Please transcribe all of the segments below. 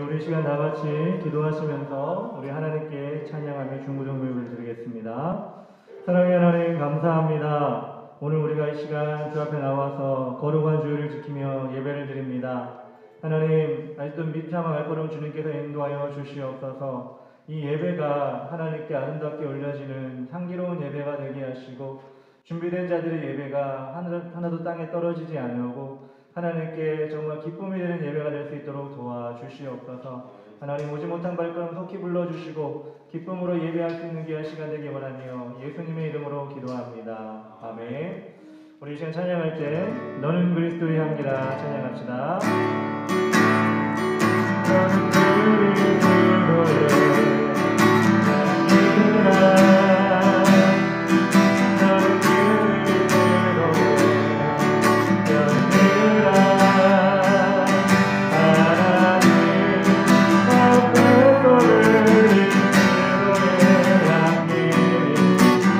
우리 시간 다 같이 기도하시면서 우리 하나님께 찬양하며 중구정복을 드리겠습니다. 사랑의 하나님 감사합니다. 오늘 우리가 이 시간 주 앞에 나와서 거룩한 주일을 지키며 예배를 드립니다. 하나님, 아직도 미참한 발걸음 주님께서 인도하여 주시옵소서. 이 예배가 하나님께 아름답게 올려지는 향기로운 예배가 되게 하시고, 준비된 자들의 예배가 하나도 땅에 떨어지지 않으고 하나님께 정말 기쁨이 되는 예배가 될 수 있도록 도와주시옵소서. 하나님, 오지 못한 발걸음 속히 불러주시고 기쁨으로 예배할 수 있는 귀한 시간 되기 원하며 예수님의 이름으로 기도합니다. 아멘. 우리 이 시간 찬양할 때 너는 그리스도의 향기라 찬양합시다. 너는 그리스도의 향기라.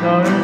너의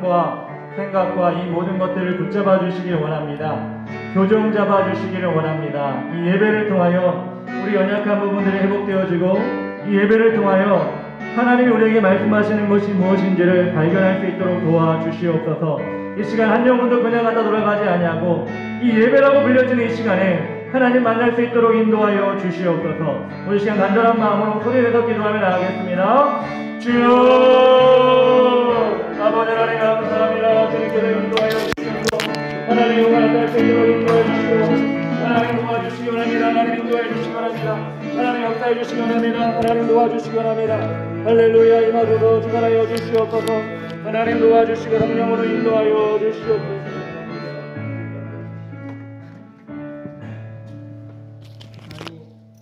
삶과 생각과 이 모든 것들을 붙잡아 주시길 원합니다. 교정 잡아 주시기를 원합니다. 이 예배를 통하여 우리 연약한 부분들이 회복되어지고 이 예배를 통하여 하나님이 우리에게 말씀하시는 것이 무엇인지를 발견할 수 있도록 도와주시옵소서. 이 시간 한 영혼도 그냥 갖다 돌아가지 아니하고 이 예배라고 불려지는 이 시간에 하나님 만날 수 있도록 인도하여 주시옵소서. 우리 시간 간절한 마음으로 소리내서 기도하며 나가겠습니다. 주여 아버지 하나님 감사합니다. 주님께서 인도하여 주시옵소서. 하나님 영광을 딸 수 있도록 인도해 주시고 하나님 도와주시기 원합니다. 하나님 인도해 주시기 원합니다. 하나님 역사해 주시기 원합니다. 하나님 도와주시기 원합니다. 할렐루야. 임하소서. 주관하여 주시옵소서. 하나님 도와주시고 성령으로 인도하여 주시옵소서.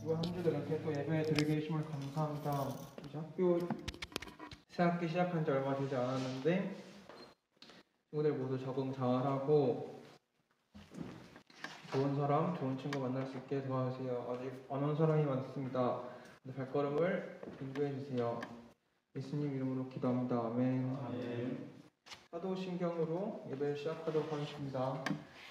이번 한 주도 이렇게 또 예배 드리게 해주심을 감사합니다. 이제 학교 새학기 시작한 지 얼마 되지 않았는데 친구들 모두 적응 잘하고 좋은 사람, 좋은 친구 만날 수 있게 도와주세요. 아직 안 온 사람이 많습니다. 발걸음을 인도해 주세요. 예수님 이름으로 기도합니다. 아멘. 사도신경으로 예배를 시작하도록 하겠습니다.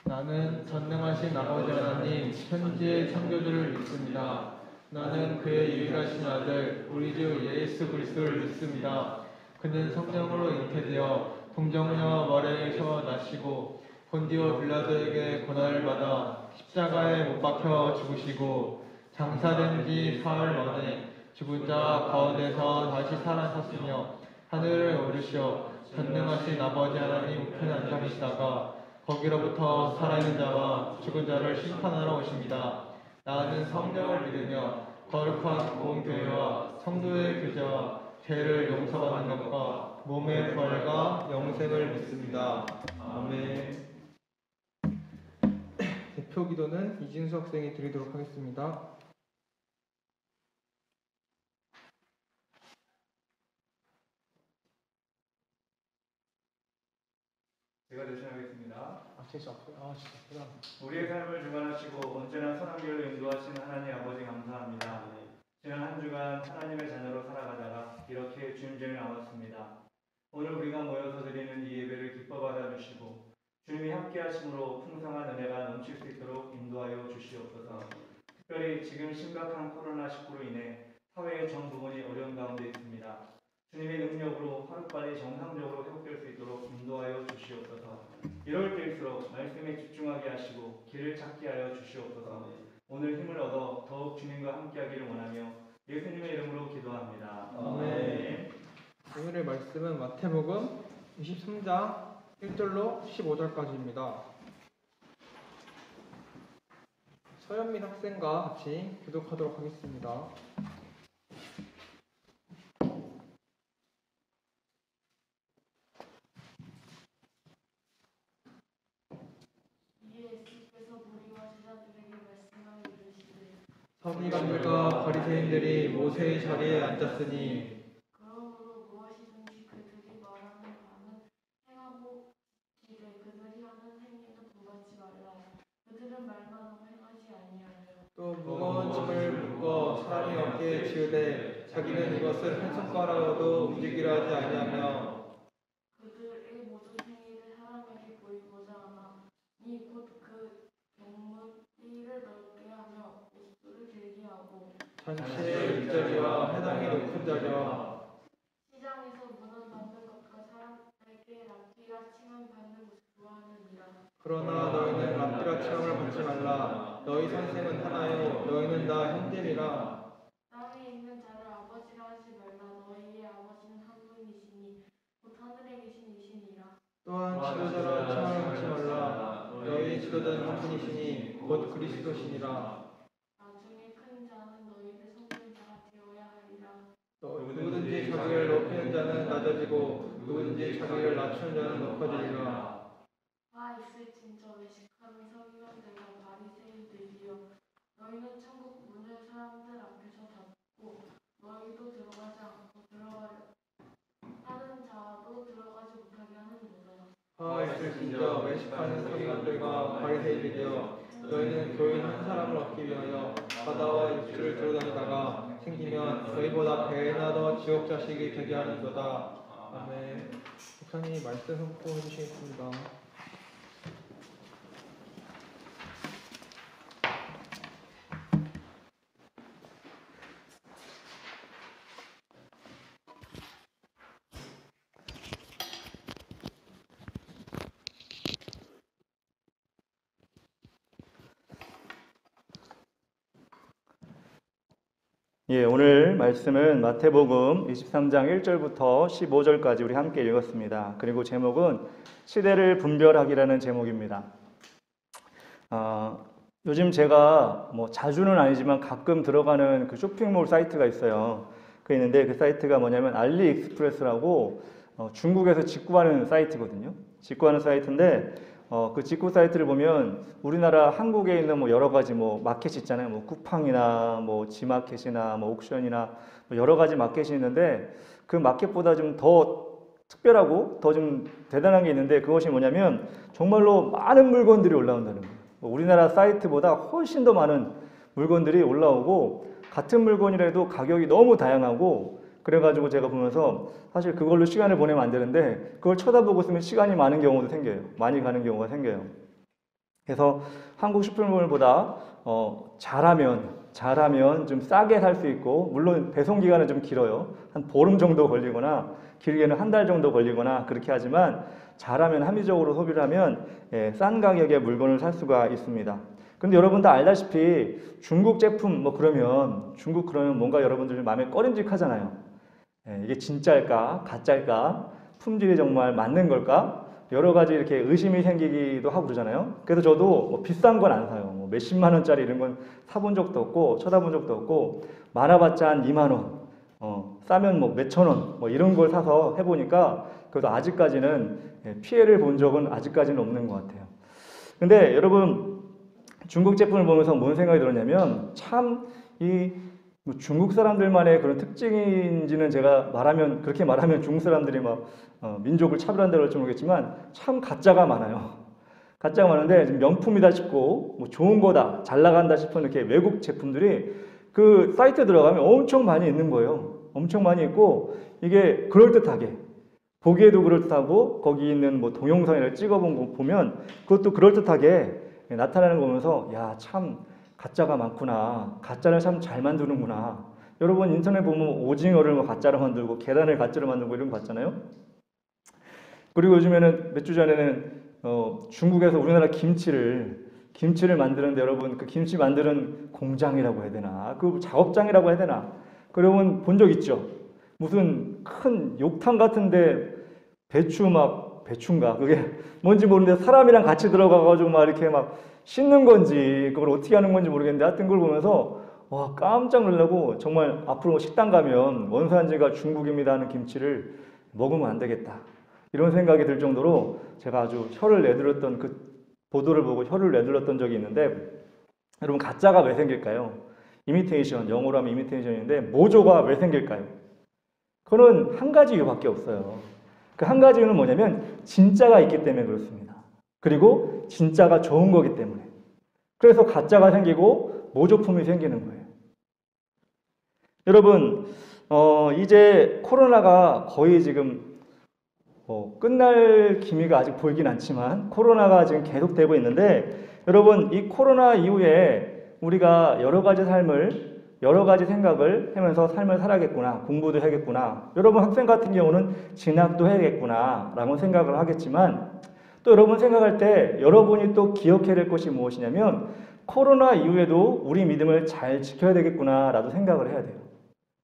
나는 전능하신 아버지 하나님 천지의 창조주를 믿습니다. 나는 그의 유일하신 아들 우리 주 예수 그리스도를 믿습니다. 그는 성령으로 잉태되어 동정녀 마리아에서 나시고 본디오 빌라도에게 고난을 받아 십자가에 못 박혀 죽으시고 장사된 지 사흘 만에 죽은 자 가운데서 다시 살아섰으며 하늘을 오르시어 전능하신 아버지 하나님 우편에 앉아 계시다가 거기로부터 살아있는 자와 죽은 자를 심판하러 오십니다. 나는 성령을 믿으며 거룩한 공교회와 성도의 교제와 죄를 용서받는 것과 몸의 부활과 영생을 믿습니다. 아멘. 대표 기도는 이진수 학생이 드리도록 하겠습니다. 제가 대신하겠습니다. 진짜 아프다. 진짜 우리의 삶을 주관하시고 언제나 선한 길로 인도하시는 하나님 아버지 감사합니다. 지난 한 주간 하나님의 자녀로 살아가다가 이렇게 주님전에 나왔습니다. 오늘 우리가 모여서 드리는 이 예배를 기뻐 받아주시고 주님이 함께 하심으로 풍성한 은혜가 넘칠 수 있도록 인도하여 주시옵소서. 특별히 지금 심각한 코로나19로 인해 사회의 전 부분이 어려운 가운데 있습니다. 주님의 능력으로 하루빨리 정상적으로 회복될 수 있도록 인도하여 주시옵소서. 이럴 때일수록 말씀에 집중하게 하시고 길을 찾게 하여 주시옵소서. 오늘 힘을 얻어 더욱 주님과 함께하기를 원하며 예수님의 이름으로 기도합니다. 아멘. 오늘의 말씀은 마태복음 23장 1절로 15절까지입니다. 서현민 학생과 같이 교독하도록 하겠습니다. 서기관들과 바리새인들이 모세의 자리에 앉았으니 그러므로 무엇이든지 그들이 말하는 바는 행하고 지되 그들이 하는 행위는 본받지 말라. 그들은 말만 행하지 아니하며 또 무거운 짐을 묶어 사람이 어깨에 지으되 자기는 이것을 한 손가락으로도 움직이려 하지 아니하며 그들의 모든 행위를 사람에게 보이고자 하나 이 곧 그 경문이를 넓게 하며 옷수를 길게 하고 잔치의 윗자리와 해당이 높은 자리와 시장에서 문을 받는 것과 사람에게 랍비라 칭함 받는 것을 좋아하느니라. 그러나 너희는 랍비라 칭함을 받지 말라. 너희 선생은 하나요 너희는 다 형제니라. 땅에 있는 자를 아버지라 하지 말라. 너희의 아버지는 한 분이시니 곧 하늘에 계신 이시니라. 또한 지도자라 칭함을 받지 말라. 너희 지도자는 한 분이시니 곧 그리스도시니라. 나중에 큰 자는 너희를 섬기는 자가 되어야 하리라. 누구든지 자기를 높이는 자는 낮아지고 누구든지 자기를 낮추는 자는 높아지리라. 화 있을진저 외식하는 서기관들과 바리새인들이여 너희는 천국 문을 사람들 앞에서 닫고 너희도 들어가지 않고 들어가려 하는 자도 들어가지 못하게 하는도다. 화 있을진저 외식하는 서기관들과 바리새인들이여 너희는 교인 한 사람을 얻기 위하여 바다와 육지를 돌아다니다가 생기면 너희보다 배나 더 지옥 자식이 되게 하는도다. 아멘. 목사님이 말씀 선포해 주시겠습니다. 예, 오늘 말씀은 마태복음 23장 1절부터 15절까지 우리 함께 읽었습니다. 그리고 제목은 시대를 분별하기라는 제목입니다. 요즘 제가 뭐 자주는 아니지만 가끔 들어가는 그 쇼핑몰 사이트가 있어요. 그 있는데 그 사이트가 뭐냐면 알리익스프레스라고 중국에서 직구하는 사이트거든요. 직구하는 사이트인데 그 직구 사이트를 보면 우리나라 한국에 있는 뭐 여러 가지 뭐 마켓이 있잖아요. 뭐 쿠팡이나 뭐 지마켓이나 뭐 옥션이나 뭐 여러 가지 마켓이 있는데 그 마켓보다 좀 더 특별하고 더 좀 대단한 게 있는데 그것이 뭐냐면 정말로 많은 물건들이 올라온다는 거예요. 우리나라 사이트보다 훨씬 더 많은 물건들이 올라오고 같은 물건이라도 가격이 너무 다양하고 그래가지고 제가 보면서 사실 그걸로 시간을 보내면 안 되는데 그걸 쳐다보고 있으면 시간이 많은 경우도 생겨요. 많이 가는 경우가 생겨요. 그래서 한국 쇼핑몰보다 잘하면 좀 싸게 살 수 있고 물론 배송 기간은 좀 길어요. 한 보름 정도 걸리거나 길게는 한 달 정도 걸리거나 그렇게 하지만 잘하면 합리적으로 소비를 하면 싼 가격에 물건을 살 수가 있습니다. 근데 여러분 다 알다시피 중국 제품 중국 그러면 뭔가 여러분들 마음에 꺼림직하잖아요. 이게 진짜일까 가짜일까 품질이 정말 맞는 걸까 여러 가지 이렇게 의심이 생기기도 하고 그러잖아요. 그래서 저도 뭐 비싼 건 안 사요. 뭐 몇십만 원짜리 이런 건 사본 적도 없고 쳐다본 적도 없고 많아봤자 한 2만 원 싸면 뭐 몇천 원 뭐 이런 걸 사서 해보니까 그래도 아직까지는 피해를 본 적은 아직까지는 없는 것 같아요. 근데 여러분 중국 제품을 보면서 뭔 생각이 들었냐면 참 이 중국 사람들만의 그런 특징인지는 제가 그렇게 말하면 중국 사람들이 막 민족을 차별한다고 할지 모르겠지만 참 가짜가 많아요. 가짜가 많은데 좀 명품이다 싶고 뭐 좋은 거다 잘 나간다 싶은 이렇게 외국 제품들이 그 사이트에 들어가면 엄청 많이 있는 거예요. 엄청 많이 있고 이게 그럴듯하게 보기에도 그럴듯하고 거기 있는 뭐 동영상을 찍어본 거 보면 그것도 그럴듯하게 나타나는 거 보면서 야, 참 가짜가 많구나. 가짜를 참 잘 만드는구나. 여러분 인터넷 보면 오징어를 뭐 가짜로 만들고 계란을 가짜로 만들고 이런 거 봤잖아요. 그리고 요즘에는 몇 주 전에는 중국에서 우리나라 김치를 만드는데 여러분 그 김치 만드는 공장이라고 해야 되나 그 작업장이라고 해야 되나 여러분 본 적 있죠? 무슨 큰 욕탕 같은데 배추인가 그게 뭔지 모르는데 사람이랑 같이 들어가가지고 막 이렇게 막 씻는 건지 그걸 어떻게 하는 건지 모르겠는데 하여튼 그걸 보면서 와 깜짝 놀라고 정말 앞으로 식당 가면 원산지가 중국입니다 하는 김치를 먹으면 안 되겠다 이런 생각이 들 정도로 제가 아주 혀를 내둘렀던 그 보도를 보고 혀를 내둘렀던 적이 있는데 여러분 가짜가 왜 생길까요? 이미테이션, 영어로 하면 이미테이션인데 모조가 왜 생길까요? 그거는 한 가지 이유밖에 없어요. 그 한 가지 이유는 뭐냐면 진짜가 있기 때문에 그렇습니다. 그리고 진짜가 좋은 거기 때문에. 그래서 가짜가 생기고 모조품이 생기는 거예요. 여러분 이제 코로나가 거의 지금 끝날 기미가 아직 보이긴 않지만 코로나가 지금 계속되고 있는데 여러분 이 코로나 이후에 우리가 여러 가지 생각을 하면서 삶을 살아야겠구나 공부도 해야겠구나 여러분 학생 같은 경우는 진학도 해야겠구나 라고 생각을 하겠지만 또 여러분 생각할 때 여러분이 또 기억해야 될 것이 무엇이냐면 코로나 이후에도 우리 믿음을 잘 지켜야 되겠구나 라도 생각을 해야 돼요.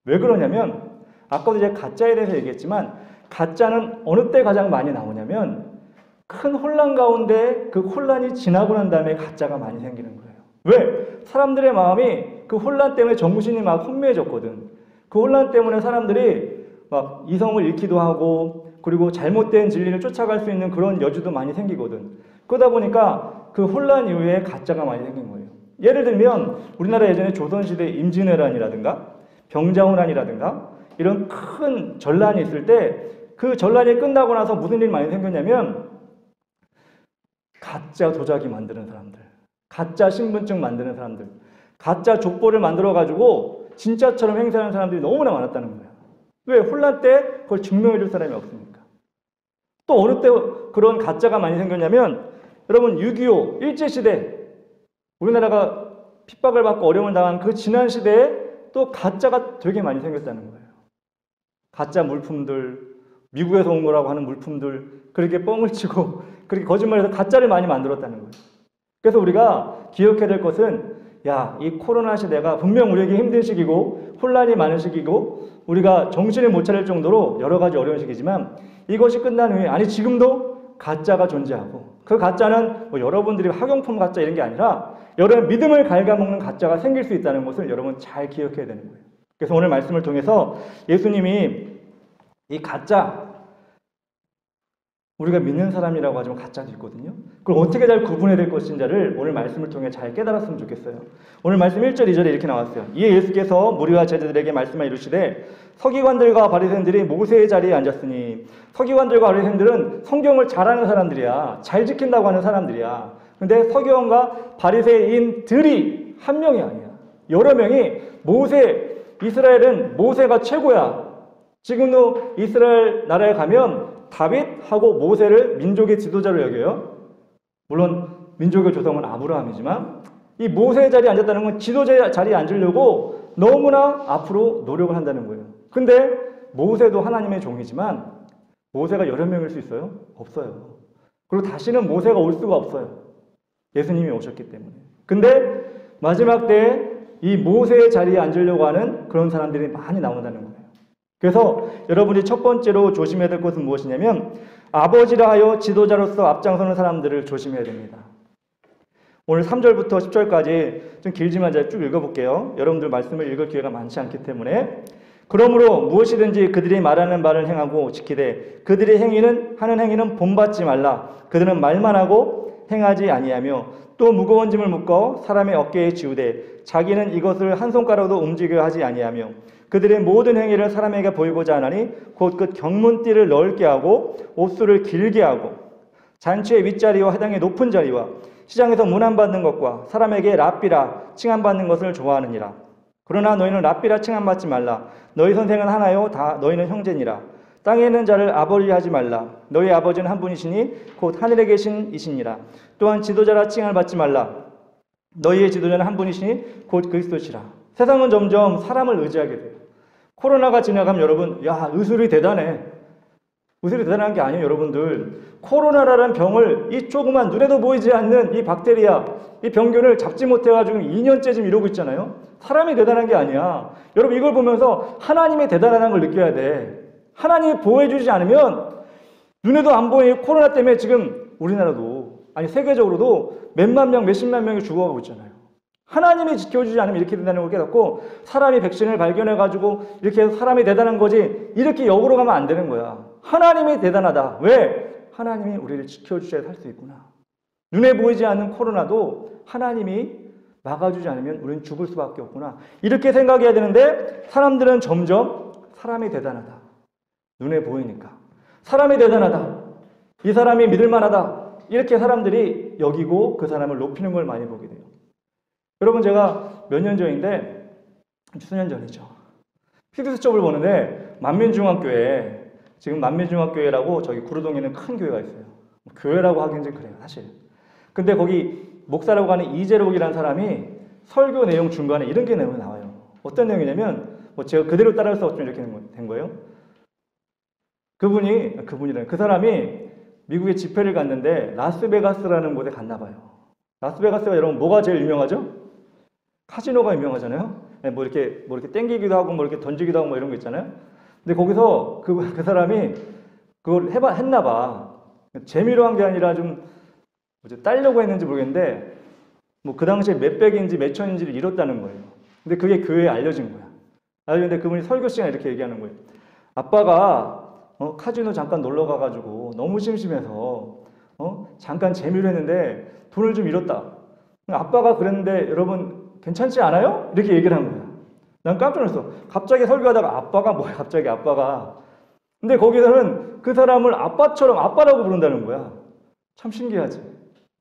왜 그러냐면 아까도 이제 가짜에 대해서 얘기했지만 가짜는 어느 때 가장 많이 나오냐면 큰 혼란 가운데 그 혼란이 지나고 난 다음에 가짜가 많이 생기는 거예요. 왜? 사람들의 마음이 그 혼란 때문에 정신이 막 혼미해졌거든. 그 혼란 때문에 사람들이 막 이성을 잃기도 하고 그리고 잘못된 진리를 쫓아갈 수 있는 그런 여지도 많이 생기거든. 그러다 보니까 그 혼란 이후에 가짜가 많이 생긴 거예요. 예를 들면 우리나라 예전에 조선시대 임진왜란이라든가 병자호란이라든가 이런 큰 전란이 있을 때 그 전란이 끝나고 나서 무슨 일이 많이 생겼냐면 가짜 도자기 만드는 사람들, 가짜 신분증 만드는 사람들, 가짜 족보를 만들어가지고 진짜처럼 행세하는 사람들이 너무나 많았다는 거예요. 왜? 혼란 때 그걸 증명해 줄 사람이 없으니까. 또 어느 때 그런 가짜가 많이 생겼냐면 여러분 6.25 일제시대 우리나라가 핍박을 받고 어려움을 당한 그 지난 시대에 또 가짜가 되게 많이 생겼다는 거예요. 가짜 물품들, 미국에서 온 거라고 하는 물품들 그렇게 뻥을 치고 그렇게 거짓말해서 가짜를 많이 만들었다는 거예요. 그래서 우리가 기억해야 될 것은 이 코로나 시대가 분명 우리에게 힘든 시기고 혼란이 많은 시기고 우리가 정신을 못 차릴 정도로 여러 가지 어려운 시기지만 이것이 끝난 후에 지금도 가짜가 존재하고 그 가짜는 여러분들이 학용품 가짜 이런 게 아니라 여러분 믿음을 갉아먹는 가짜가 생길 수 있다는 것을 여러분 잘 기억해야 되는 거예요. 그래서 오늘 말씀을 통해서 예수님이 이 가짜 우리가 믿는 사람이라고 하지만 가짜도 있거든요. 그걸 어떻게 잘 구분해야 될 것인지를 오늘 말씀을 통해 잘 깨달았으면 좋겠어요. 오늘 말씀 1절 2절에 이렇게 나왔어요. 이에 예수께서 무리와 제자들에게 말씀하 이르시되 서기관들과 바리새인들이 모세의 자리에 앉았으니 서기관들과 바리새인들은 성경을 잘 아는 사람들이야. 잘 지킨다고 하는 사람들이야. 근데 서기관과 바리새인들이 한 명이 아니야. 여러 명이 이스라엘은 모세가 최고야. 지금도 이스라엘 나라에 가면 다윗하고 모세를 민족의 지도자로 여겨요. 물론 민족의 조상은 아브라함이지만 이 모세의 자리에 앉았다는 건 지도자 자리에 앉으려고 너무나 앞으로 노력을 한다는 거예요. 근데 모세도 하나님의 종이지만 모세가 여러 명일 수 있어요? 없어요. 그리고 다시는 모세가 올 수가 없어요. 예수님이 오셨기 때문에. 근데 마지막 때에 이 모세의 자리에 앉으려고 하는 그런 사람들이 많이 나온다는 거예요. 그래서 여러분이 첫 번째로 조심해야 될 것은 무엇이냐면 아버지라 하여 지도자로서 앞장서는 사람들을 조심해야 됩니다. 오늘 3절부터 10절까지 좀 길지만 쭉 읽어볼게요. 여러분들 말씀을 읽을 기회가 많지 않기 때문에 그러므로 무엇이든지 그들이 말하는 바를 행하고 지키되 그들의 하는 행위는 본받지 말라. 그들은 말만 하고 행하지 아니하며 또 무거운 짐을 묶어 사람의 어깨에 지우되 자기는 이것을 한 손가락도 움직여 하지 아니하며 그들의 모든 행위를 사람에게 보이고자 하나니 곧 그 경문띠를 넓게 하고 옷수를 길게 하고 잔치의 윗자리와 회당의 높은 자리와 시장에서 문안받는 것과 사람에게 랍비라 칭함받는 것을 좋아하느니라. 그러나 너희는 랍비라 칭함받지 말라. 너희 선생은 하나요 다 너희는 형제니라. 땅에 있는 자를 아버지 하지 말라. 너희 아버지는 한 분이시니 곧 하늘에 계신 이시니라. 또한 지도자라 칭함을 받지 말라. 너희의 지도자는 한 분이시니 곧 그리스도시라. 세상은 점점 사람을 의지하게 돼요. 코로나가 지나가면 여러분 의술이 대단해. 의술이 대단한 게 아니에요. 여러분들 코로나라는 병을 이 조그만 눈에도 보이지 않는 이 박테리아 이 병균을 잡지 못해가지고 2년째 지금 이러고 있잖아요. 사람이 대단한 게 아니야. 여러분 이걸 보면서 하나님이 대단하다는 걸 느껴야 돼. 하나님이 보호해주지 않으면 눈에도 안 보이는 코로나 때문에 지금 우리나라도 세계적으로도 몇만 명 몇십만 명이 죽어가고 있잖아요. 하나님이 지켜주지 않으면 이렇게 된다는 걸 깨닫고 사람이 백신을 발견해가지고 이렇게 해서 사람이 대단한 거지 이렇게 역으로 가면 안 되는 거야. 하나님이 대단하다. 왜? 하나님이 우리를 지켜주셔야 살 수 있구나. 눈에 보이지 않는 코로나도 하나님이 막아주지 않으면 우리는 죽을 수밖에 없구나. 이렇게 생각해야 되는데 사람들은 점점 사람이 대단하다. 눈에 보이니까. 사람이 대단하다. 이 사람이 믿을만하다. 이렇게 사람들이 여기고 그 사람을 높이는 걸 많이 보게 돼요. 여러분 제가 몇 년 전인데 수년 전이죠. 피드 수첩을 보는데 만민중앙교회 지금 만민중앙교회라고 저기 구로동에 있는 큰 교회가 있어요. 교회라고 하기는 좀 그래요 사실. 근데 거기 목사라고 하는 이재록이라는 사람이 설교 내용 중간에 이런 게 내용이 나와요. 어떤 내용이냐면 제가 그대로 따라서 좀 이렇게 된 거예요. 그 사람이 미국에 집회를 갔는데 라스베가스라는 곳에 갔나 봐요. 라스베가스가 여러분 뭐가 제일 유명하죠? 카지노가 유명하잖아요. 뭐 이렇게 땡기기도 하고 뭐 이렇게 던지기도 하고 뭐 이런 거 있잖아요. 근데 거기서 그 사람이 그걸 했나 봐. 재미로 한 게 아니라 좀 따려고 했는지 모르겠는데 뭐 그 당시에 몇백인지 몇천인지를 잃었다는 거예요. 근데 그게 교회에 알려진 거야. 알려진데 그분이 설교 시간에 이렇게 얘기하는 거예요. 아빠가 카지노 잠깐 놀러 가가지고 너무 심심해서 잠깐 재미로 했는데 돈을 좀 잃었다. 아빠가 그랬는데 여러분 괜찮지 않아요? 이렇게 얘기를 한 거야. 난 깜짝 놀랐어. 갑자기 설교하다가 아빠가 뭐야 갑자기 아빠가. 근데 거기서는 그 사람을 아빠처럼 아빠라고 부른다는 거야. 참 신기하지.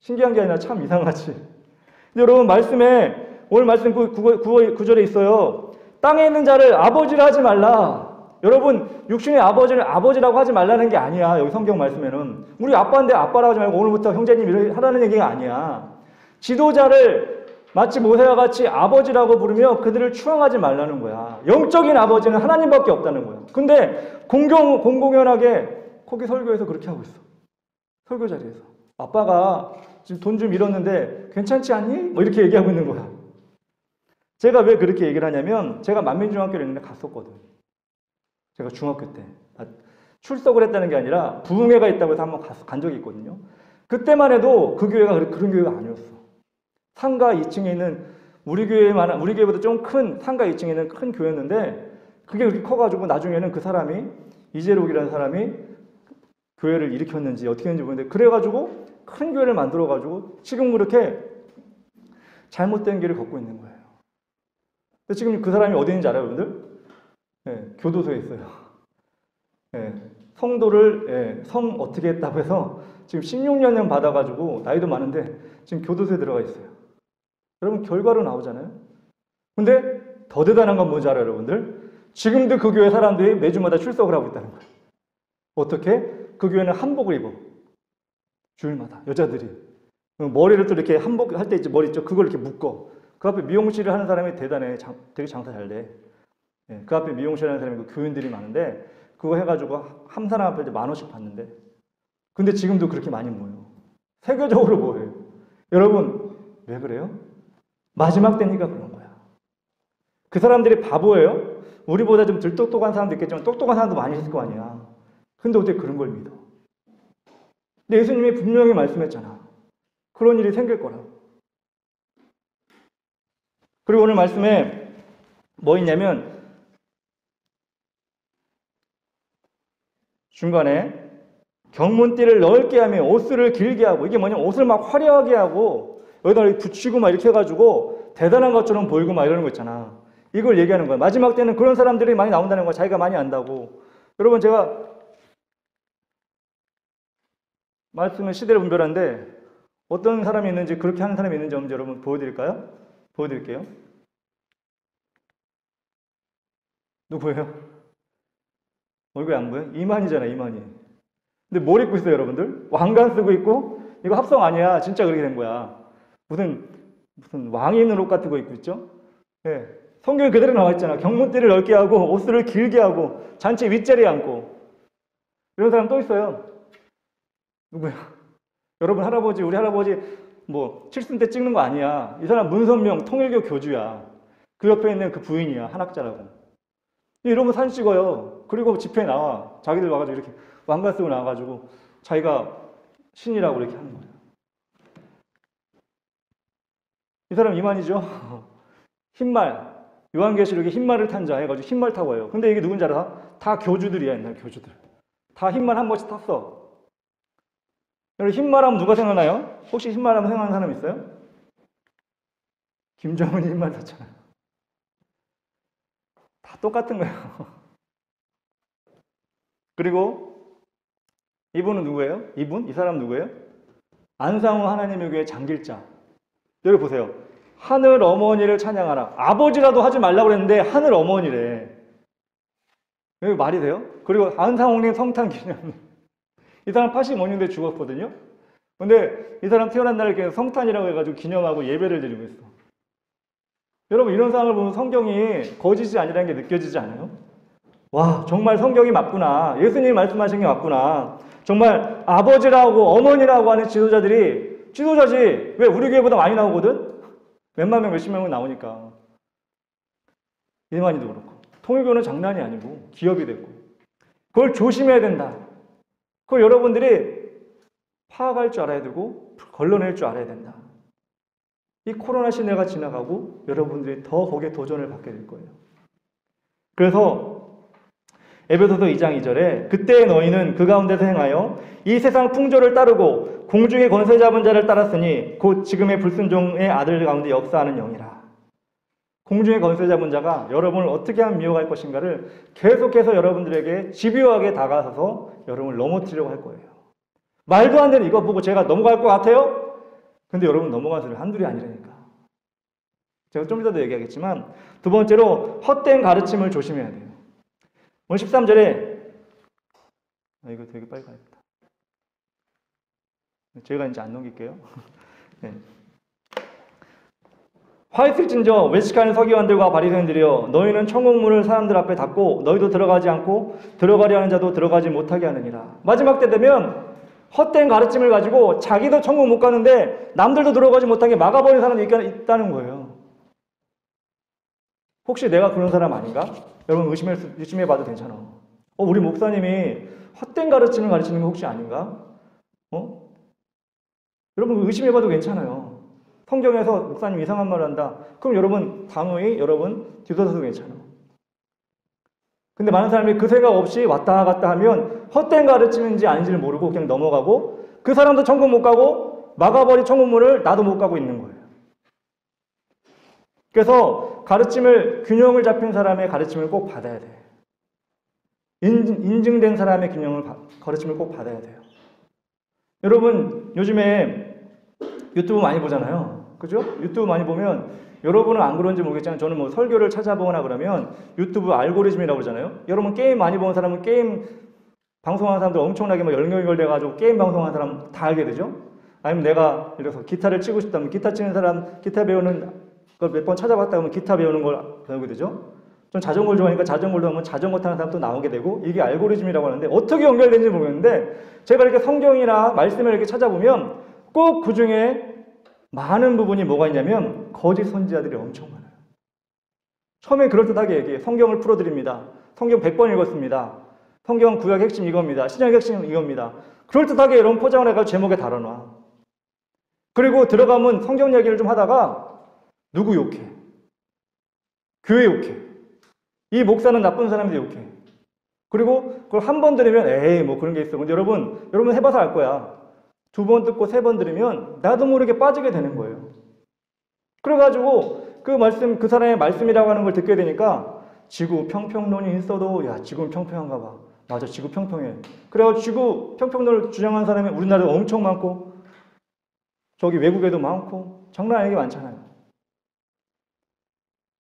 신기한 게 아니라 참 이상하지. 근데 여러분 말씀에 오늘 말씀 9절에 있어요. 땅에 있는 자를 아버지라 하지 말라. 여러분, 육신의 아버지를 아버지라고 하지 말라는 게 아니야. 여기 성경 말씀에는. 우리 아빠인데 아빠라고 하지 말고 오늘부터 형제님 이렇게 하라는 얘기가 아니야. 지도자를 마치 모세와 같이 아버지라고 부르며 그들을 추앙하지 말라는 거야. 영적인 아버지는 하나님밖에 없다는 거야. 근데 공공연하게 거기 설교에서 그렇게 하고 있어. 설교 자리에서. 아빠가 지금 돈 좀 잃었는데 괜찮지 않니? 뭐 이렇게 얘기하고 있는 거야. 제가 왜 그렇게 얘기를 하냐면 제가 만민중학교를 있는데 갔었거든. 제가 중학교 때. 출석을 했다는 게 아니라 부흥회가 있다고 해서 한번 간 적이 있거든요. 그때만 해도 그 교회가 그런 교회가 아니었어. 상가 2층에 있는 우리 교회보다 좀 큰 상가 2층에 있는 큰 교회였는데 그게 그렇게 커가지고 나중에는 그 사람이 이재록이라는 사람이 교회를 일으켰는지 어떻게 했는지 모르겠는데 그래가지고 큰 교회를 만들어가지고 지금 그렇게 잘못된 길을 걷고 있는 거예요. 근데 지금 그 사람이 어디 있는지 알아요, 여러분들? 네, 교도소에 있어요. 네, 성도를 성 어떻게 했다고 해서 지금 16년 받아가지고 나이도 많은데 지금 교도소에 들어가 있어요. 여러분 결과로 나오잖아요. 근데 더 대단한 건 뭔지 알아요, 여러분들? 지금도 그 교회 사람들이 매주마다 출석을 하고 있다는 거예요. 어떻게? 그 교회는 한복을 입어. 주일마다 여자들이 머리를 또 이렇게 한복할 때 있지 머리 있죠? 그걸 이렇게 묶어. 그 앞에 미용실을 하는 사람이 대단해. 되게 장사 잘 돼. 그 앞에 미용실 하는 사람이 그 교인들이 많은데 그거 해가지고 한 사람 앞에 10,000원씩 받는데 근데 지금도 그렇게 많이 모여요. 세계적으로 모여요. 여러분 왜 그래요? 마지막 때니까 그런 거야. 그 사람들이 바보예요? 우리보다 좀 덜 똑똑한 사람도 있겠지만 똑똑한 사람도 많이 있을 거 아니야. 근데 어떻게 그런 걸 믿어? 근데 예수님이 분명히 말씀했잖아. 그런 일이 생길 거라고. 그리고 오늘 말씀에 뭐 있냐면 중간에 경문띠를 넓게 하며 옷을 길게 하고 이게 뭐냐면 옷을 막 화려하게 하고 여기다 이렇게 붙이고 막 이렇게 해가지고 대단한 것처럼 보이고 막 이러는 거 있잖아. 이걸 얘기하는 거야. 마지막 때는 그런 사람들이 많이 나온다는 거야. 자기가 많이 안다고. 여러분 제가 말씀은 시대를 분별하는데 어떤 사람이 있는지 그렇게 하는 사람이 있는지 한번 여러분 보여드릴까요? 보여드릴게요. 누구예요? 얼굴이 안 보여? 이만희잖아, 이만희. 근데 뭘 입고 있어요, 여러분들? 왕관 쓰고 있고 이거 합성 아니야. 진짜 그렇게 된 거야. 무슨 왕이 입는 옷 같은 거 입고 있죠? 네. 성경에 그대로 나와 있잖아. 경문띠를 넓게 하고 옷을 길게 하고 잔치 윗자리에 앉고 이런 사람 또 있어요. 누구야? 여러분 할아버지, 우리 할아버지 뭐 칠순 때 찍는 거 아니야. 이 사람 문선명 통일교 교주야. 그 옆에 있는 그 부인이야. 한학자라고. 이런 거 사진 찍어요. 그리고 집회에 나와. 자기들 와가지고 이렇게 왕관 쓰고 나와가지고 자기가 신이라고 이렇게 하는 거예요. 이 사람 이만이죠? 흰말. 요한계시록에 흰말을 탄 자 해가지고 흰말 타고 와요. 근데 이게 누군지 알아? 다 교주들이야, 옛날 교주들. 다 흰말 한 번씩 탔어. 여러분 흰말 하면 누가 생각나요? 혹시 흰말 하면 생각나는 사람 있어요? 김정은이 흰말 탔잖아요. 다 똑같은 거예요. 그리고 이분은 누구예요? 이 사람 누구예요? 안상우 하나님의 교회 장길자. 여기 보세요. 하늘 어머니를 찬양하라. 아버지라도 하지 말라고 그랬는데 하늘 어머니래. 여기 말이 돼요? 그리고 안상홍님 성탄 기념. 이 사람 85년대에 죽었거든요. 근데 이 사람 태어난 날을 성탄이라고 해가지고 기념하고 예배를 드리고 있어. 여러분 이런 상황을 보면 성경이 거짓이 아니라는 게 느껴지지 않아요? 와 정말 성경이 맞구나. 예수님이 말씀하신 게 맞구나. 정말 아버지라고 어머니라고 하는 지도자지. 왜 우리 교회보다 많이 나오거든? 몇만 명 몇십 명은 나오니까. 이만희도 그렇고. 통일교는 장난이 아니고 기업이 됐고. 그걸 조심해야 된다. 그걸 여러분들이 파악할 줄 알아야 되고 걸러낼 줄 알아야 된다. 이 코로나 시대가 지나가고 여러분들이 더 거기에 도전을 받게 될 거예요. 그래서 에베소서 2장 2절에 그때 너희는 그 가운데서 행하여 이 세상 풍조를 따르고 공중의 권세 잡은 자를 따랐으니 곧 지금의 불순종의 아들 가운데 역사하는 영이라. 공중의 권세 잡은 자가 여러분을 어떻게 하면 미혹할 것인가를 계속해서 여러분들에게 집요하게 다가서서 여러분을 넘어뜨리려고 할 거예요. 말도 안 되는 이거 보고 제가 넘어갈 것 같아요? 근데 여러분 넘어간 소리 한둘이 아니라니까. 제가 좀 이따도 얘기하겠지만 두 번째로 헛된 가르침을 조심해야 돼요. 오늘 13절에 이거 되게 빨리 가야겠다. 제가 이제 안 넘길게요. 네. 화 있을진저 외식하는 서기관들과 바리새인들이여 너희는 천국문을 사람들 앞에 닫고 너희도 들어가지 않고 들어가려 하는 자도 들어가지 못하게 하느니라. 마지막 때 되면 헛된 가르침을 가지고 자기도 천국 못 가는데 남들도 들어가지 못하게 막아버리는 사람이 있다는 거예요. 혹시 내가 그런 사람 아닌가? 여러분 의심해봐도 괜찮아. 우리 목사님이 헛된 가르침을 가르치는 거 혹시 아닌가? 여러분 의심해봐도 괜찮아요. 성경에서 목사님 이상한 말을 한다. 그럼 여러분 단호히 여러분 뒤돌아서도 괜찮아. 근데 많은 사람이 그 생각 없이 왔다 갔다 하면 헛된 가르침인지 아닌지를 모르고 그냥 넘어가고 그 사람도 천국 못 가고 막아버린 천국문을 나도 못 가고 있는 거예요. 그래서 균형을 잡힌 사람의 가르침을 꼭 받아야 돼. 인증된 사람의 가르침을 꼭 받아야 돼요. 여러분 요즘에 유튜브 많이 보잖아요. 그죠? 유튜브 많이 보면 여러분은 안 그런지 모르겠지만 저는 뭐 설교를 찾아보거나 그러면 유튜브 알고리즘이라고 그러잖아요. 여러분 게임 많이 보는 사람은 게임 방송하는 사람들 엄청나게 막 열렬돼가지고 게임 방송하는 사람 다 알게 되죠. 아니면 내가 예를 들어서 기타를 치고 싶다면 기타 치는 사람 기타 배우는 걸 몇 번 찾아봤다 하면 기타 배우는 걸 배우게 되죠. 전 자전거를 좋아하니까 자전거를 하면 자전거 타는 사람도 나오게 되고 이게 알고리즘이라고 하는데 어떻게 연결되는지 모르겠는데 제가 이렇게 성경이나 말씀을 이렇게 찾아보면 꼭 그 중에 많은 부분이 뭐가 있냐면 거짓 선지자들이 엄청 많아요. 처음에 그럴듯하게 얘기해. 성경을 풀어드립니다. 성경 100번 읽었습니다. 성경 구약 핵심 이겁니다. 신약 핵심 이겁니다. 그럴듯하게 여러분 포장을 해가지고 제목에 달아놔. 그리고 들어가면 성경 얘기를 좀 하다가 누구 욕해? 교회 욕해. 이 목사는 나쁜 사람인데 욕해. 그리고 그걸 한 번 들으면 에이 뭐 그런 게 있어. 근데 여러분 해봐서 알 거야. 2번 듣고 3번 들으면 나도 모르게 빠지게 되는 거예요. 그래가지고 그 사람의 말씀이라고 하는 걸 듣게 되니까 지구 평평론이 있어도 야 지구는 평평한가 봐. 맞아 지구 평평해. 그래가지고 지구 평평론을 주장하는 사람이 우리나라에 엄청 많고 저기 외국에도 많고 장난 아니게 많잖아요.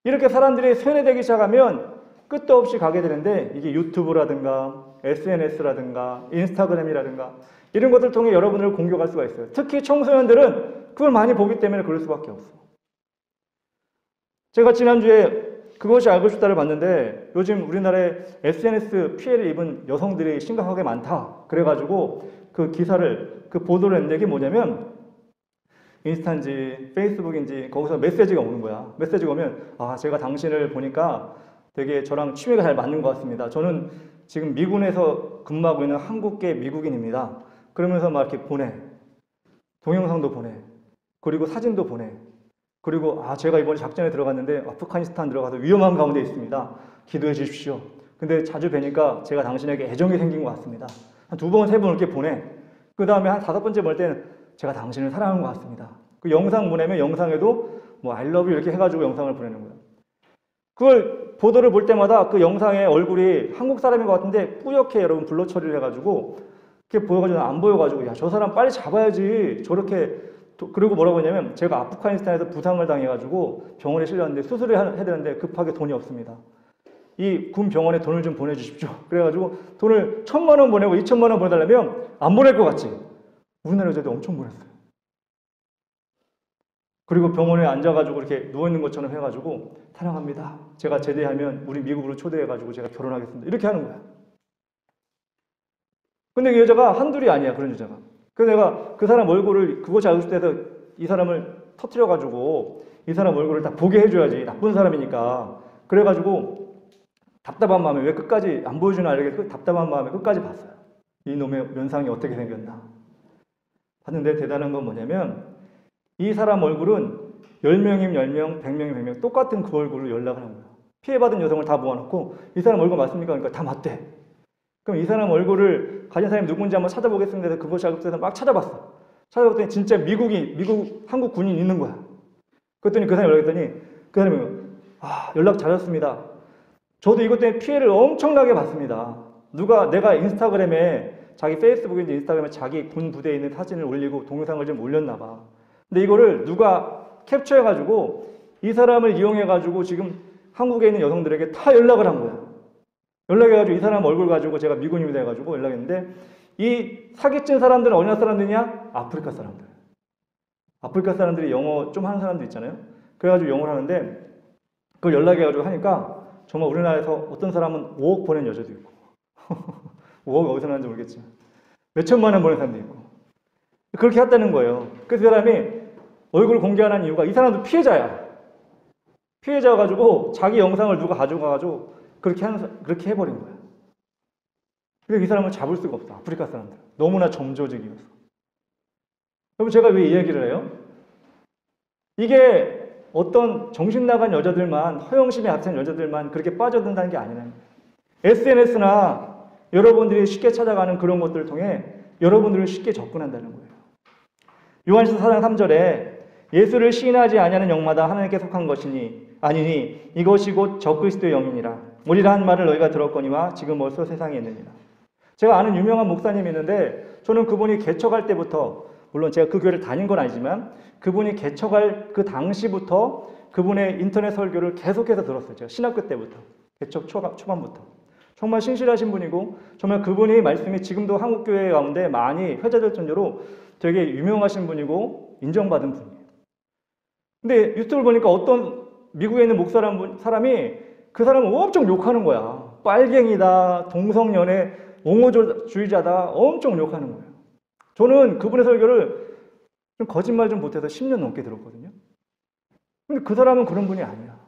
이렇게 사람들이 세뇌되기 시작하면 끝도 없이 가게 되는데 이게 유튜브라든가 SNS라든가 인스타그램이라든가 이런 것들을 통해 여러분을 공격할 수가 있어요. 특히 청소년들은 그걸 많이 보기 때문에 그럴 수밖에 없어. 제가 지난주에 그것이 알고 싶다를 봤는데 요즘 우리나라에 SNS 피해를 입은 여성들이 심각하게 많다. 그래가지고 그 보도를 했는데 이게 뭐냐면 인스타인지 페이스북인지 거기서 메시지가 오는 거야. 메시지가 오면 제가 당신을 보니까 되게 저랑 취미가 잘 맞는 것 같습니다. 저는 지금 미군에서 근무하고 있는 한국계 미국인입니다. 그러면서 막 이렇게 보내. 동영상도 보내. 그리고 사진도 보내. 그리고 제가 이번에 작전에 들어갔는데 아프가니스탄 들어가서 위험한 가운데 있습니다. 기도해 주십시오. 근데 자주 뵈니까 제가 당신에게 애정이 생긴 것 같습니다. 한 2번, 3번 이렇게 보내. 그 다음에 한 5번째 볼 때는 제가 당신을 사랑하는 것 같습니다. 그 영상 보내면 영상에도 뭐 I love you 이렇게 해가지고 영상을 보내는 거예요. 그걸 보도를 볼 때마다 그 영상의 얼굴이 한국 사람인 것 같은데 뿌옇게 여러분 블러 처리를 해가지고 이렇게 보여가지고 안 보여가지고 야 저 사람 빨리 잡아야지 저렇게 그리고 뭐라고 했냐면 제가 아프가니스탄에서 부상을 당해가지고 병원에 실렸는데 수술을 해야 되는데 급하게 돈이 없습니다. 이 군 병원에 돈을 좀 보내주십시오. 그래가지고 돈을 1,000만 원 보내고 2,000만 원 보내달라면 안 보낼 것 같지? 우리나라 여자들 엄청 보냈어요. 그리고 병원에 앉아가지고 이렇게 누워있는 것처럼 해가지고 사랑합니다. 제가 제대하면 우리 미국으로 초대해가지고 제가 결혼하겠습니다. 이렇게 하는 거야. 근데 이 여자가 한둘이 아니야. 그런 여자가. 그래서 내가 그 사람 얼굴을 그것이 알고 싶다 해서 이 사람을 터뜨려가지고 이 사람 얼굴을 다 보게 해줘야지. 나쁜 사람이니까. 그래가지고 답답한 마음에 왜 끝까지 안 보여주나 이렇게 답답한 마음에 끝까지 봤어요. 이놈의 면상이 어떻게 생겼나. 봤는데 대단한 건 뭐냐면 이 사람 얼굴은 10명이면 10명, 100명이면 100명 똑같은 그 얼굴로 연락을 한 거예요. 피해받은 여성을 다 모아놓고 이 사람 얼굴 맞습니까? 그러니까 다 맞대. 그럼 이 사람 얼굴을 가진 사람이 누군지 한번 찾아보겠습니다 해서 그것이 알고 싶어서 막 찾아봤어. 찾아봤더니 진짜 한국 군인이 있는 거야. 그랬더니 그 사람이 연락했더니 그 사람이 연락 잘했습니다. 저도 이것 때문에 피해를 엄청나게 받습니다. 내가 인스타그램에 자기 페이스북인지 인스타그램에 자기 군 부대에 있는 사진을 올리고 동영상을 좀 올렸나 봐. 근데 이거를 누가 캡처해가지고 이 사람을 이용해가지고 지금 한국에 있는 여성들에게 다 연락을 한 거야. 연락해가지고 이 사람 얼굴 가지고 제가 미군인이 돼가지고 연락했는데 이 사기친 사람들은 어느 나라 사람들이냐? 아프리카 사람들. 아프리카 사람들이 영어 좀 하는 사람들 있잖아요. 그래가지고 영어를 하는데 그걸 연락해가지고 하니까 정말 우리나라에서 어떤 사람은 5억 보낸 여자도 있고 5억 어디서 나는지 모르겠지만 몇 천만 원 보낸 사람도 있고 그렇게 했다는 거예요. 그래서 이 사람이 얼굴 공개하는 이유가 이 사람도 피해자야. 피해자가지고 자기 영상을 누가 가져가가지고 그렇게 해버린 거야. 그래서 이 사람을 잡을 수가 없어. 아프리카 사람들. 너무나 점조직이어서. 그럼 제가 왜 이 얘기를 해요? 이게 어떤 정신 나간 여자들만, 허영심에 앞선 여자들만 그렇게 빠져든다는 게 아니라는 거예요. SNS나 여러분들이 쉽게 찾아가는 그런 것들을 통해 여러분들을 쉽게 접근한다는 거예요. 요한일서 4장 3절에 예수를 시인하지 아니하는 영마다 하나님께 속한 것이니 아니니 이것이 곧 적그리스도의 영이니라. 오리라 한 말을 너희가 들었거니와 지금 벌써 세상에 있느니라. 제가 아는 유명한 목사님이 있는데 저는 그분이 개척할 때부터 물론 제가 그 교회를 다닌 건 아니지만 그분이 개척할 그 당시부터 그분의 인터넷 설교를 계속해서 들었어요. 제가 신학교 때부터 개척 초반부터 정말 신실하신 분이고 정말 그분의 말씀이 지금도 한국 교회 가운데 많이 회자될 정도로 되게 유명하신 분이고 인정받은 분이에요. 근데 유튜브를 보니까 어떤 미국에 있는 목사라는 사람이 그 사람을 엄청 욕하는 거야. 빨갱이다, 동성연애, 옹호주의자다 엄청 욕하는 거예요. 저는 그분의 설교를 좀 거짓말 좀 못해서 10년 넘게 들었거든요. 근데 그 사람은 그런 분이 아니야.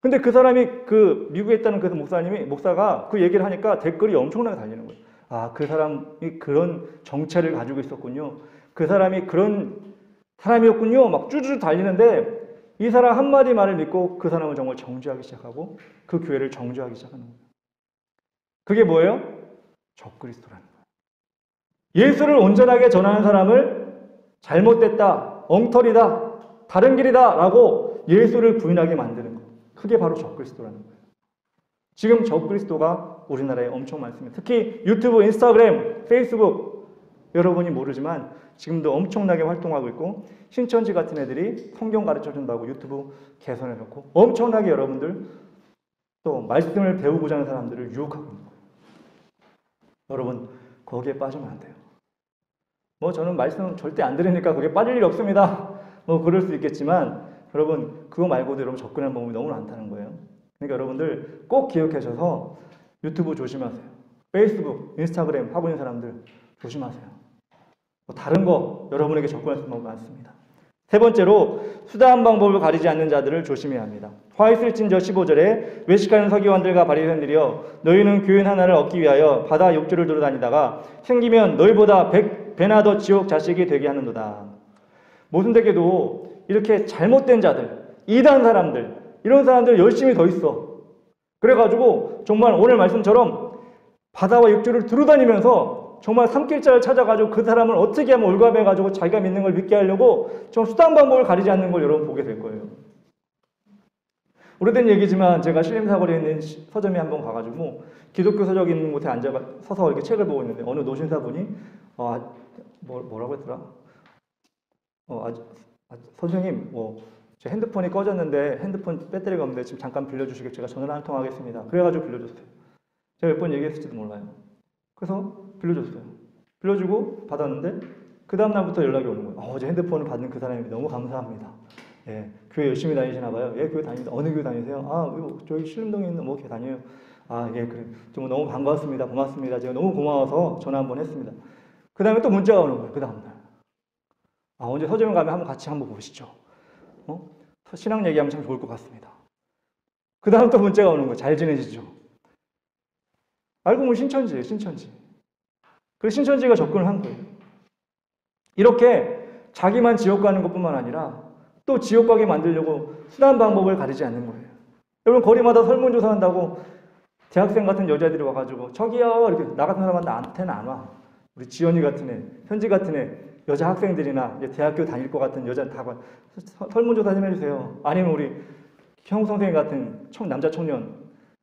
근데 그 사람이 그 미국에 있다는 그 목사가 그 얘기를 하니까 댓글이 엄청나게 달리는 거예요. 아, 그 사람이 그런 정체를 가지고 있었군요. 그 사람이 그런 사람이었군요. 막 쭈쭈 달리는데 이 사람 한마디 말을 믿고 그 사람을 정말 정죄하기 시작하고 그 교회를 정죄하기 시작하는 거예요. 그게 뭐예요? 적그리스도라는 거예요. 예수를 온전하게 전하는 사람을 잘못됐다, 엉터리다, 다른 길이다 라고 예수를 부인하게 만드는 거. 그게 바로 적그리스도라는 거예요. 지금 적그리스도가 우리나라에 엄청 많습니다. 특히 유튜브, 인스타그램, 페이스북 여러분이 모르지만 지금도 엄청나게 활동하고 있고 신천지 같은 애들이 성경 가르쳐준다고 유튜브 개선해놓고 엄청나게 여러분들 또 말씀을 배우고자 하는 사람들을 유혹하고 있는 거예요. 여러분 거기에 빠지면 안 돼요. 뭐 저는 말씀 절대 안 들으니까 거기에 빠질 일이 없습니다. 뭐 그럴 수 있겠지만 여러분 그거 말고도 여러분 접근하는 방법이 너무 많다는 거예요. 그러니까 여러분들 꼭 기억하셔서 유튜브 조심하세요. 페이스북, 인스타그램 하고 있는 사람들 조심하세요. 뭐 다른 거 여러분에게 접근할 수 있는 방법이 많습니다. 세 번째로 수다한 방법을 가리지 않는 자들을 조심해야 합니다. 화 있을진저 15절에 외식하는 서기관들과 바리새인들이여 너희는 교인 하나를 얻기 위하여 바다 욕조를 돌아다니다가 생기면 너희보다 100배나 더 지옥 자식이 되게 하는도다. 모순되게도 이렇게 잘못된 자들, 이단 사람들, 이런 사람들 열심히 더 있어. 그래가지고 정말 오늘 말씀처럼 바다와 육지를 두루다니면서 정말 산길자를 찾아가지고 그 사람을 어떻게 하면 올가매가지고 자기가 믿는 걸 믿게 하려고 좀 수단 방법을 가리지 않는 걸 여러분 보게 될 거예요. 오래된 얘기지만 제가 신림사거리에 있는 서점에 한번 가가지고 기독교 서적 있는 곳에 서서 이렇게 책을 보고 있는데 어느 노신사분이 뭐라고 했더라? 선생님 제 핸드폰이 꺼졌는데 핸드폰 배터리가 없는데 지금 잠깐 빌려주시겠어요? 제가 전화를 한 통 하겠습니다. 그래가지고 빌려줬어요. 제가 몇 번 얘기했을지도 몰라요. 그래서 빌려줬어요. 빌려주고 받았는데 그 다음날부터 연락이 오는 거예요. 어제 핸드폰을 받은 그 사람이 너무 감사합니다. 예, 교회 열심히 다니시나 봐요. 예, 교회 다닙니다. 어느 교회 다니세요? 아, 저기 신림동에 있는 교회 다녀요. 아, 예, 그래. 정말 너무 반갑습니다. 고맙습니다. 제가 너무 고마워서 전화 한번 했습니다. 그 다음에 또 문자가 오는 거예요. 그 다음날. 언제 서점에 가면 한번 같이 한번 보시죠. 신앙 얘기하면 참 좋을 것 같습니다. 그 다음 또 문자가 오는 거예요. 잘 지내시죠? 알고 보면 신천지예요. 신천지. 그래서 신천지가 접근을 한 거예요. 이렇게 자기만 지옥 가는 것뿐만 아니라 또 지옥 가게 만들려고 수단 방법을 가리지 않는 거예요. 여러분 거리마다 설문조사한다고 대학생 같은 여자들이 와가지고 저기요 이렇게 나 같은 사람한테는 안 와. 우리 지연이 같은 애, 현지 같은 애, 여자 학생들이나 이제 대학교 다닐 것 같은 여자는 다 설문조사 좀 해주세요. 아니면 우리 형 선생님 같은 남자 청년,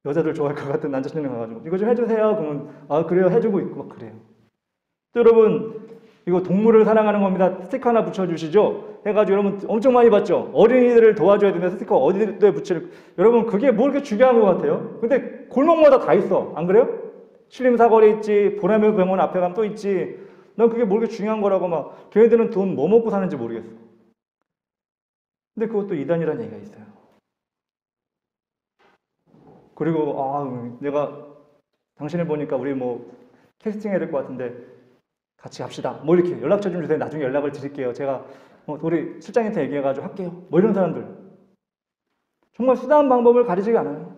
여자들 좋아할 것 같은 남자 청년 가가지고 이거 좀 해주세요. 그러면 그래요 해주고 있고 막 그래요. 여러분 이거 동물을 사랑하는 겁니다. 스티커 하나 붙여주시죠. 해가지고 여러분 엄청 많이 봤죠. 어린이들을 도와줘야 되는데 스티커 어디에 붙일, 여러분 그게 뭐 이렇게 중요한 것 같아요? 근데 골목마다 다 있어. 안 그래요? 신림사거리 있지, 보라매 병원 앞에 가면 또 있지. 난 그게 뭐 이렇게 중요한 거라고 막, 걔네들은 돈 뭐 먹고 사는지 모르겠어. 근데 그것도 이단이라는 얘기가 있어요. 그리고 내가 당신을 보니까 우리 뭐 캐스팅 해야 될 것 같은데 같이 갑시다. 뭐 이렇게 연락처 좀 주세요. 나중에 연락을 드릴게요. 제가 우리 실장님한테 얘기해가지고 할게요. 뭐 이런 사람들. 정말 수단 방법을 가리지 않아요.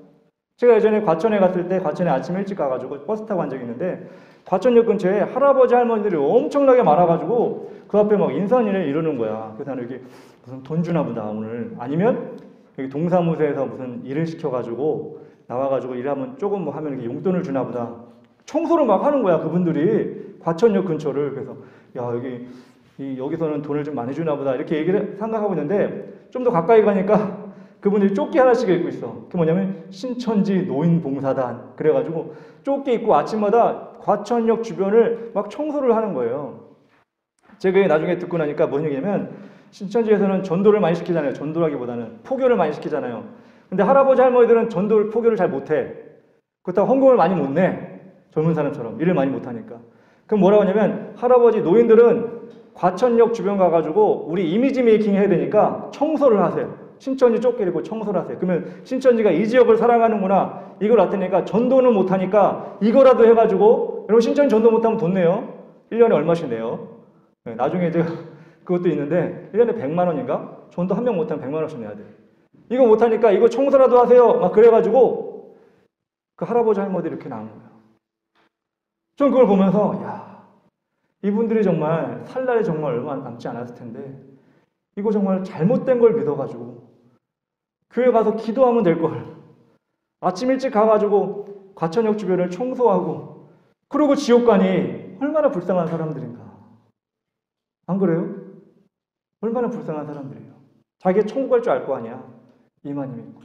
제가 예전에 과천에 갔을 때 과천에 아침 일찍 가가지고 버스 타고 간 적이 있는데 과천역 근처에 할아버지 할머니들이 엄청나게 많아가지고 그 앞에 막 인사인을 이러는 거야. 그래서 나는 여기 무슨 돈 주나 보다 오늘. 아니면 여기 동사무소에서 무슨 일을 시켜가지고 나와가지고 일하면 조금 뭐 하면 이렇게 용돈을 주나 보다. 청소를 막 하는 거야 그분들이 과천역 근처를. 그래서 야 여기서는 돈을 좀 많이 주나 보다 이렇게 얘기를 생각하고 있는데 좀 더 가까이 가니까 그분들이 조끼 하나씩 입고 있어. 그게 뭐냐면 신천지 노인봉사단. 그래가지고 조끼 입고 아침마다 과천역 주변을 막 청소를 하는 거예요. 제가 나중에 듣고 나니까 뭔 얘기냐면 신천지에서는 전도를 많이 시키잖아요. 전도라기보다는 포교를 많이 시키잖아요. 근데 할아버지 할머니들은 전도를 포교를 잘 못해. 그렇다고 헌금을 많이 못 내. 젊은 사람처럼 일을 많이 못하니까. 그럼 뭐라고 하냐면 할아버지 노인들은 과천역 주변 가가지고 우리 이미지 메이킹 해야 되니까 청소를 하세요. 신천지 쫓기를 입고 청소를 하세요. 그러면 신천지가 이 지역을 사랑하는구나 이걸 알테니까 전도는 못하니까 이거라도 해가지고 여러분 신천지 전도 못하면 돈 내요. 1년에 얼마씩 내요. 네, 나중에 제가 그것도 있는데 1년에 100만 원인가? 전도 한 명 못하면 100만 원씩 내야 돼. 이거 못하니까 이거 청소라도 하세요. 막 그래가지고 그 할아버지 할머니들이 이렇게 나온 거예요. 전 그걸 보면서 야 이분들이 정말 살 날이 정말 얼마 남지 않았을 텐데 이거 정말 잘못된 걸 믿어가지고 교회 가서 기도하면 될 걸. 아침 일찍 가가지고 과천역 주변을 청소하고 그러고 지옥 가니 얼마나 불쌍한 사람들인가. 안 그래요? 얼마나 불쌍한 사람들이에요. 자기가 천국 갈 줄 알 거 아니야. 이만희 믿고.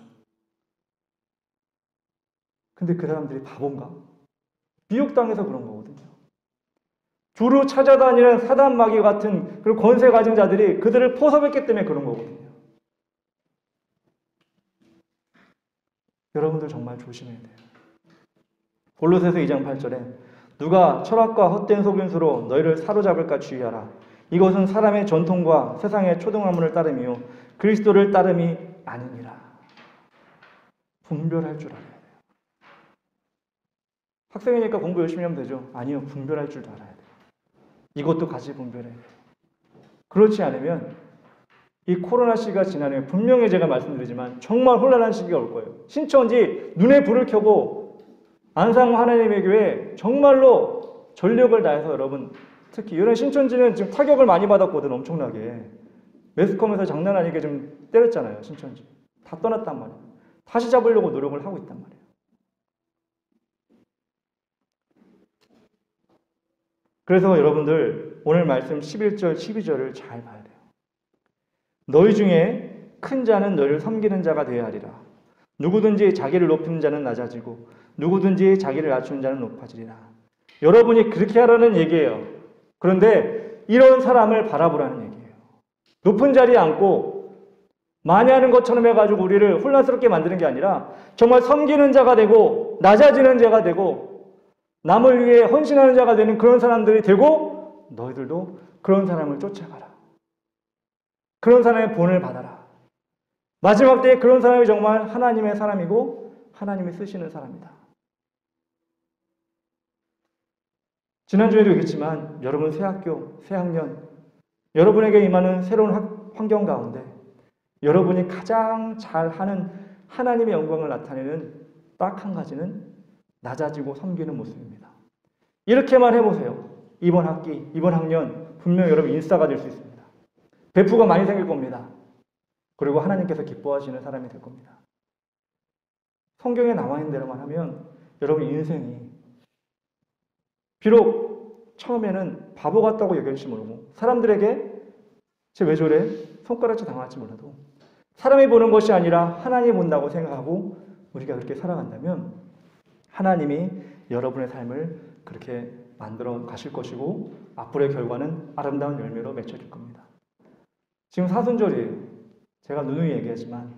근데 그 사람들이 바본가? 미혹당해서 그런 거거든요. 주로 찾아다니는 사단 마귀 같은 그런 권세 가진 자들이 그들을 포섭했기 때문에 그런 거거든요. 여러분들 정말 조심해야 돼요. 골로새서 2장 8절에 누가 철학과 헛된 속임수로 너희를 사로잡을까 주의하라. 이것은 사람의 전통과 세상의 초등학문을 따름이요 그리스도를 따름이 아니니라. 분별할 줄 알아야 돼요. 학생이니까 공부 열심히 하면 되죠? 아니요. 분별할 줄도 알아야 돼요. 이것도 같이 분별해야 돼요. 그렇지 않으면 이 코로나 시기가 지나면 분명히 제가 말씀드리지만 정말 혼란한 시기가 올 거예요. 신천지 눈에 불을 켜고 안상 하나님의 교회 정말로 전력을 다해서 여러분 특히 이런 신천지는 지금 타격을 많이 받았거든. 엄청나게. 매스컴에서 장난 아니게 좀 때렸잖아요. 신천지. 다 떠났단 말이에요. 다시 잡으려고 노력을 하고 있단 말이에요. 그래서 여러분들 오늘 말씀 11절, 12절을 잘 봐야 돼요. 너희 중에 큰 자는 너희를 섬기는 자가 되어야 하리라. 누구든지 자기를 높이는 자는 낮아지고 누구든지 자기를 낮추는 자는 높아지리라. 여러분이 그렇게 하라는 얘기예요. 그런데 이런 사람을 바라보라는 얘기예요. 높은 자리에 앉고 많이 하는 것처럼 해가지고 우리를 혼란스럽게 만드는 게 아니라 정말 섬기는 자가 되고 낮아지는 자가 되고 남을 위해 헌신하는 자가 되는 그런 사람들이 되고 너희들도 그런 사람을 쫓아가라. 그런 사람의 본을 받아라. 마지막 때에 그런 사람이 정말 하나님의 사람이고 하나님이 쓰시는 사람이다. 지난주에도 얘기했지만 여러분 새 학교, 새 학년 여러분에게 임하는 새로운 환경 가운데 여러분이 가장 잘하는 하나님의 영광을 나타내는 딱 한 가지는 낮아지고 섬기는 모습입니다. 이렇게만 해보세요. 이번 학기, 이번 학년 분명히 여러분 인싸가 될 수 있습니다. 베프가 많이 생길 겁니다. 그리고 하나님께서 기뻐하시는 사람이 될 겁니다. 성경에 나와 있는 대로만 하면 여러분 인생이 비록 처음에는 바보 같다고 여길지 모르고 사람들에게 쟤 왜 저래? 손가락질 당할지 몰라도 사람이 보는 것이 아니라 하나님이 본다고 생각하고 우리가 그렇게 살아간다면 하나님이 여러분의 삶을 그렇게 만들어 가실 것이고 앞으로의 결과는 아름다운 열매로 맺혀질 겁니다. 지금 사순절이에요. 제가 누누이 얘기하지만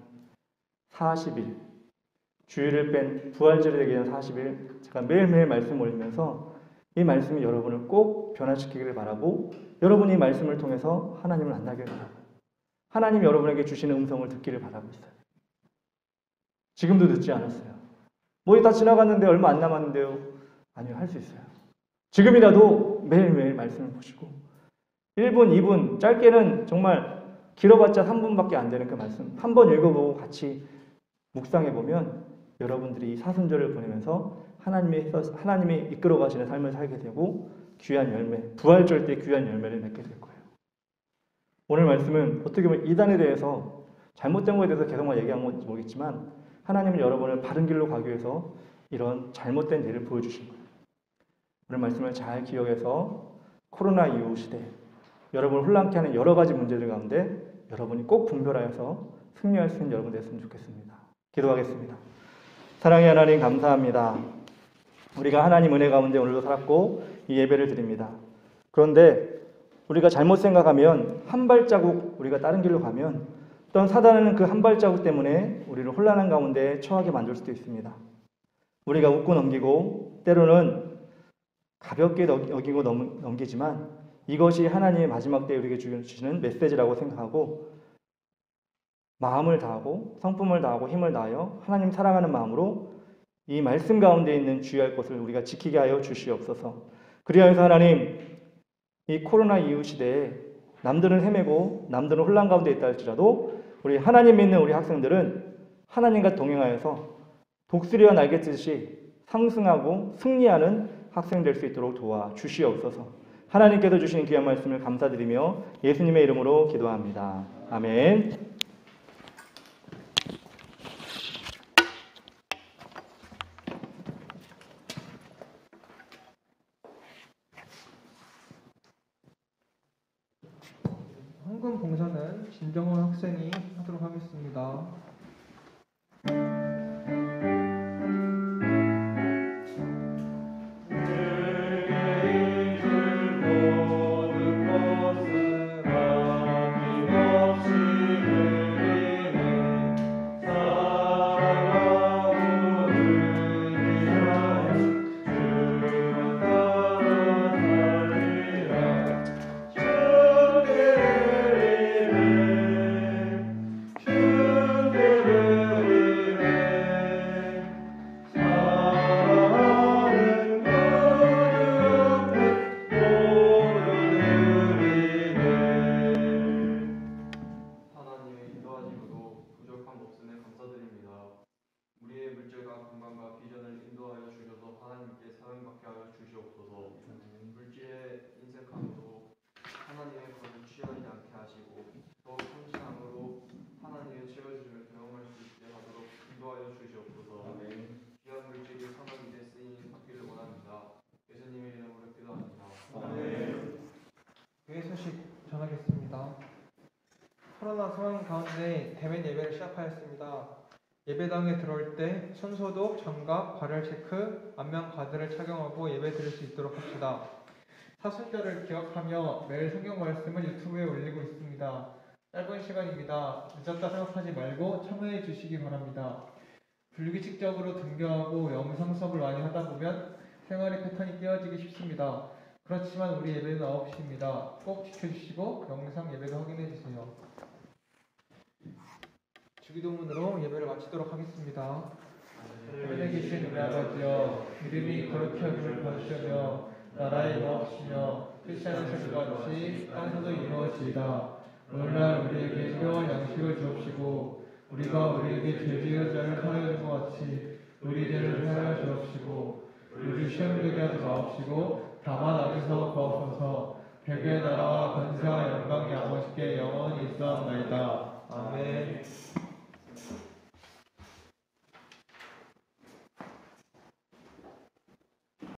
40일, 주일을 뺀 부활절에 대한 40일 제가 매일매일 말씀 올리면서 이 말씀이 여러분을 꼭 변화시키기를 바라고 여러분이 이 말씀을 통해서 하나님을 만나기를 바라고 하나님이 여러분에게 주시는 음성을 듣기를 바라고 있어요. 지금도 늦지 않았어요. 뭐 다 지나갔는데 얼마 안 남았는데요. 아니요, 할 수 있어요. 지금이라도 매일매일 말씀을 보시고 1분, 2분, 짧게는 정말 길어봤자 3분밖에 안 되는 그 말씀 한번 읽어보고 같이 묵상해보면 여러분들이 이 사순절을 보내면서 하나님이 이끌어 가시는 삶을 살게 되고 귀한 열매, 부활절 때 귀한 열매를 맺게 될 거예요. 오늘 말씀은 어떻게 보면 이단에 대해서 잘못된 것에 대해서 계속 얘기한 건지 모르겠지만 하나님은 여러분을 바른 길로 가기 위해서 이런 잘못된 일을 보여주신 거예요. 오늘 말씀을 잘 기억해서 코로나 이후 시대 여러분을 혼란케 하는 여러 가지 문제들 가운데 여러분이 꼭 분별하여서 승리할 수 있는 여러분 됐으면 좋겠습니다. 기도하겠습니다. 사랑의 하나님 감사합니다. 우리가 하나님 은혜 가운데 오늘도 살았고 이 예배를 드립니다. 그런데 우리가 잘못 생각하면 한 발자국 우리가 다른 길로 가면 또한 사단은 그 한 발자국 때문에 우리를 혼란한 가운데 처하게 만들 수도 있습니다. 우리가 웃고 넘기고 때로는 가볍게 여기고 넘기지만 이것이 하나님의 마지막 때에 우리에게 주시는 메시지라고 생각하고 마음을 다하고 성품을 다하고 힘을 다하여 하나님 사랑하는 마음으로 이 말씀 가운데 있는 주의할 것을 우리가 지키게 하여 주시옵소서. 그리하여서 하나님 이 코로나 이후 시대에 남들은 헤매고 남들은 혼란 가운데 있다 할지라도 우리 하나님 믿는 우리 학생들은 하나님과 동행하여서 독수리와 날갯짓이 상승하고 승리하는 학생 될 수 있도록 도와 주시옵소서. 하나님께서 주신 귀한 말씀을 감사드리며 예수님의 이름으로 기도합니다. 아멘. 헌금 봉사는 진정원 학생이 하도록 하겠습니다. 소식 전하겠습니다. 코로나 상황 가운데 대면 예배를 시작하였습니다. 예배당에 들어올 때 손소독, 장갑, 발열 체크, 안면 가드를 착용하고 예배 드릴 수 있도록 합시다. 사순절을 기억하며 매일 성경 말씀을 유튜브에 올리고 있습니다. 짧은 시간입니다. 늦었다 생각하지 말고 참여해 주시기 바랍니다. 불규칙적으로 등교하고 영상 수업을 많이 하다 보면 생활의 패턴이 깨어지기 쉽습니다. 그렇지만 우리 예배는 9시입니다. 꼭 지켜주시고 영상 예배도 확인해주세요. 주기도문으로 예배를 마치도록 하겠습니다. 하늘에 계신 우리 아버지여, 이름이 거룩히 여김을 받으시며 나라의 임하옵시며 뜻이 하늘에서 같이 땅에서도 이루어지이다. 오늘날 우리에게 필요한 양식을 주옵시고 우리가 우리에게 죄 지은 자를 사하여 준 것 같이 우리 죄를 사하여 주옵시고 우리 시험 들게 하지 마옵시고 다만 악에서 구하옵소서. 백의 나라와 권세와 영광이 아버지께 영원히 있사옵나이다.